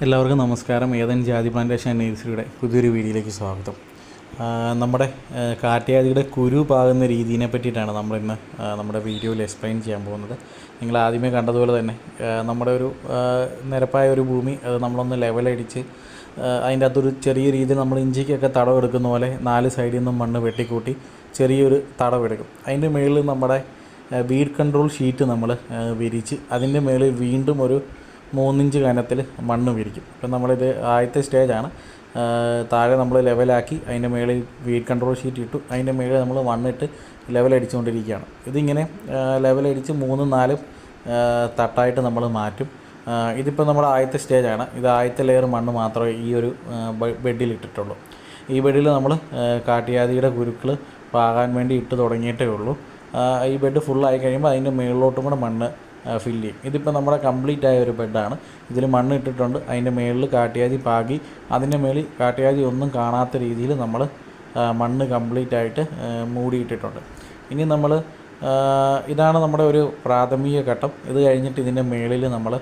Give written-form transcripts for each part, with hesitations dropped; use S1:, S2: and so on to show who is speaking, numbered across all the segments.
S1: എല്ലാവർക്കും നമസ്കാരം. ഏതൻ ജാതി പ്ലാന്റേഷൻ നഴ്സറിയുടെ പുതിയൊരു വീഡിയോയിലേക്ക് സ്വാഗതം. നമ്മുടെ കാട്ട്യാദിയുടെ കുരു പാകുന്ന രീതിയെ പറ്റിയിട്ടാണ് നമ്മളിന്ന് നമ്മുടെ വീഡിയോയിൽ എക്സ്പ്ലെയിൻ ചെയ്യാൻ പോകുന്നത്. നിങ്ങൾ ആദ്യമേ കണ്ടതുപോലെ തന്നെ നമ്മുടെ ഒരു നിരപ്പായ ഒരു ഭൂമി അത് നമ്മളൊന്ന് ലെവലടിച്ച് അതിൻ്റെ അകത്തൊരു ചെറിയ രീതിയിൽ നമ്മൾ ഇഞ്ചിക്കൊക്കെ തടവെടുക്കുന്ന പോലെ 4 സൈഡിൽ നിന്നും മണ്ണ് വെട്ടിക്കൂട്ടി ചെറിയൊരു തടവെടുക്കും. അതിൻ്റെ മുകളിൽ നമ്മുടെ വീഡ് കൺട്രോൾ ഷീറ്റ് നമ്മൾ വിരിച്ച് അതിൻ്റെ മുകളിൽ വീണ്ടും ഒരു 3 ഇഞ്ച് കനത്തിൽ മണ്ണ് വിരിക്കും. ഇപ്പം നമ്മളിത് ആദ്യത്തെ സ്റ്റേജാണ്. താഴെ നമ്മൾ ലെവലാക്കി അതിൻ്റെ മുകളിൽ വീഡ് കൺട്രോൾ ഷീറ്റ് ഇട്ടു. അതിൻ്റെ മുകളിൽ നമ്മൾ മണ്ണിട്ട് ലെവലടിച്ചുകൊണ്ടിരിക്കുകയാണ്. ഇതിങ്ങനെ ലെവലടിച്ച് 3-4 തട്ടായിട്ട് നമ്മൾ മാറ്റും. ഇതിപ്പോൾ നമ്മുടെ ആദ്യത്തെ സ്റ്റേജാണ്. ഇത് ആദ്യത്തെ ലെയർ മണ്ണ് മാത്രമേ ഈ ഒരു ബെഡിൽ ഇട്ടിട്ടുള്ളൂ. ഈ ബെഡിൽ നമ്മൾ കാട്ട്യാദിയുടെ കുരുക്കൾ പാകാൻ വേണ്ടി ഇട്ട് തുടങ്ങിയിട്ടേ ഉള്ളൂ. ഈ ബെഡ് ഫുള്ളായി കഴിയുമ്പോൾ അതിൻ്റെ മുകളിലോട്ടും കൂടെ മണ്ണ് ഫില്ല് ചെയ്യും. ഇതിപ്പോൾ നമ്മുടെ കംപ്ലീറ്റ് ആയ ഒരു ബെഡാണ്. ഇതിൽ മണ്ണ് ഇട്ടിട്ടുണ്ട്. അതിൻ്റെ മുകളിൽ കാട്ട്യാദി പാകി അതിൻ്റെ മുകളിൽ കാട്ട്യാദി ഒന്നും കാണാത്ത രീതിയിൽ നമ്മൾ മണ്ണ് കംപ്ലീറ്റ് ആയിട്ട് മൂടിയിട്ടിട്ടുണ്ട്. ഇനി നമ്മൾ ഇതാണ് നമ്മുടെ ഒരു പ്രാഥമിക ഘട്ടം. ഇത് കഴിഞ്ഞിട്ട് ഇതിൻ്റെ മുകളിൽ നമ്മൾ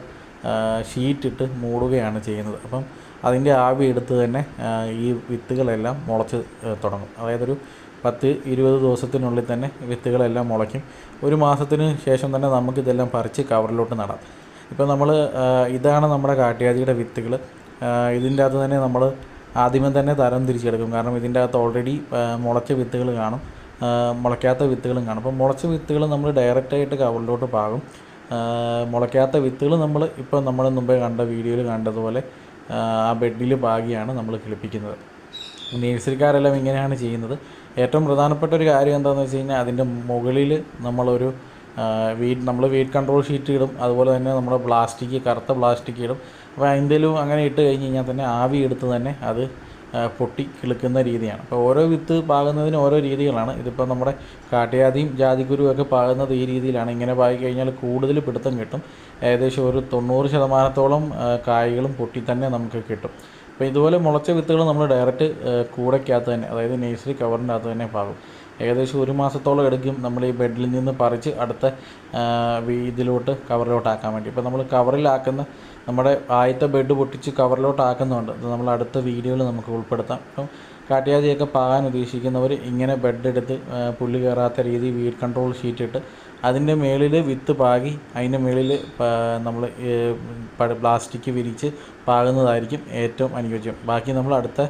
S1: ഷീറ്റിട്ട് മൂടുകയാണ് ചെയ്യുന്നത്. അപ്പം അതിൻ്റെ ആവി എടുത്ത് തന്നെ ഈ വിത്തുകളെല്ലാം മുളച്ച് തുടങ്ങും. അതായതൊരു 10-20 ദിവസത്തിനുള്ളിൽ തന്നെ വിത്തുകളെല്ലാം മുളയ്ക്കും. ഒരു മാസത്തിന് ശേഷം തന്നെ നമുക്കിതെല്ലാം പറിച്ച് കവറിലോട്ട് നടാം. ഇപ്പോൾ നമ്മൾ ഇതാണ് നമ്മുടെ കാട്ട്യാദിയുടെ വിത്തുകൾ. ഇതിൻ്റെ അകത്ത് തന്നെ നമ്മൾ ആദ്യമേ തന്നെ തരം തിരിച്ചെടുക്കും. കാരണം ഇതിൻ്റെ അകത്ത് ഓൾറെഡി മുളച്ച വിത്തുകൾ കാണും, മുളയ്ക്കാത്ത വിത്തുകളും കാണും. അപ്പോൾ മുളച്ച വിത്തുകൾ നമ്മൾ ഡയറക്റ്റായിട്ട് കവറിലോട്ട് പാകും. മുളയ്ക്കാത്ത വിത്തുകൾ നമ്മൾ മുമ്പേ കണ്ട വീഡിയോയിൽ കണ്ടതുപോലെ ആ ബെഡിൽ പാകിയാണ് നമ്മൾ കിളിപ്പിക്കുന്നത്. നേഴ്സറിക്കാരെല്ലാം ഇങ്ങനെയാണ് ചെയ്യുന്നത്. ഏറ്റവും പ്രധാനപ്പെട്ട ഒരു കാര്യം എന്താണെന്ന് വെച്ച് കഴിഞ്ഞാൽ അതിൻ്റെ മുകളിൽ നമ്മളൊരു വീഡ് കൺട്രോൾ ഷീറ്റ് ഇടും. അതുപോലെ തന്നെ നമ്മുടെ കറുത്ത പ്ലാസ്റ്റിക് ഇടും. അപ്പോൾ അതിൻ്റെലും അങ്ങനെ ഇട്ട് കഴിഞ്ഞ് കഴിഞ്ഞാൽ തന്നെ ആവി എടുത്ത് തന്നെ അത് പൊട്ടി കിളുക്കുന്ന രീതിയാണ്. അപ്പോൾ ഓരോ വിത്ത് പാകുന്നതിന് ഓരോ രീതികളാണ്. ഇതിപ്പോൾ നമ്മുടെ കാട്ട്യാദിയും ജാതിക്കുരുവൊക്കെ പാകുന്നത് ഈ രീതിയിലാണ്. ഇങ്ങനെ പാകി കഴിഞ്ഞാൽ കൂടുതൽ പിടുത്തം കിട്ടും. ഏകദേശം ഒരു 90% കായ്കളും പൊട്ടി തന്നെ നമുക്ക് കിട്ടും. അപ്പോൾ ഇതുപോലെ മുളച്ച വിത്തുകൾ നമ്മൾ ഡയറക്റ്റ് കൂടയ്ക്കകത്ത് തന്നെ, അതായത് നേഴ്സറി കവറിൻ്റെ അകത്ത് തന്നെ പാകും. ഏകദേശം 1 മാസത്തോളം എടുക്കും നമ്മൾ ഈ ബെഡിൽ നിന്ന് പറിച്ച് അടുത്ത ഇതിലോട്ട് കവറിലോട്ടാക്കാൻ വേണ്ടി. ഇപ്പോൾ നമ്മൾ കവറിലാക്കുന്ന നമ്മുടെ ആദ്യത്തെ ബെഡ് പൊട്ടിച്ച് കവറിലോട്ടാക്കുന്നുണ്ട്. അത് നമ്മൾ അടുത്ത വീഡിയോയിൽ നമുക്ക് ഉൾപ്പെടുത്താം. അപ്പം കാട്ട്യാദിയൊക്കെ പാകാൻ ഉദ്ദേശിക്കുന്നവർ ഇങ്ങനെ ബെഡ് എടുത്ത് പുല്ല് കയറാത്ത രീതി വീഡ് കൺട്രോൾ ഷീറ്റ് ഇട്ട് അതിൻ്റെ മുകളിൽ വിത്ത് പാകി അതിൻ്റെ മുകളിൽ നമ്മൾ പ്ലാസ്റ്റിക് വിരിച്ച് പാകുന്നതായിരിക്കും ഏറ്റവും അനുയോജ്യം. ബാക്കി നമ്മൾ അടുത്ത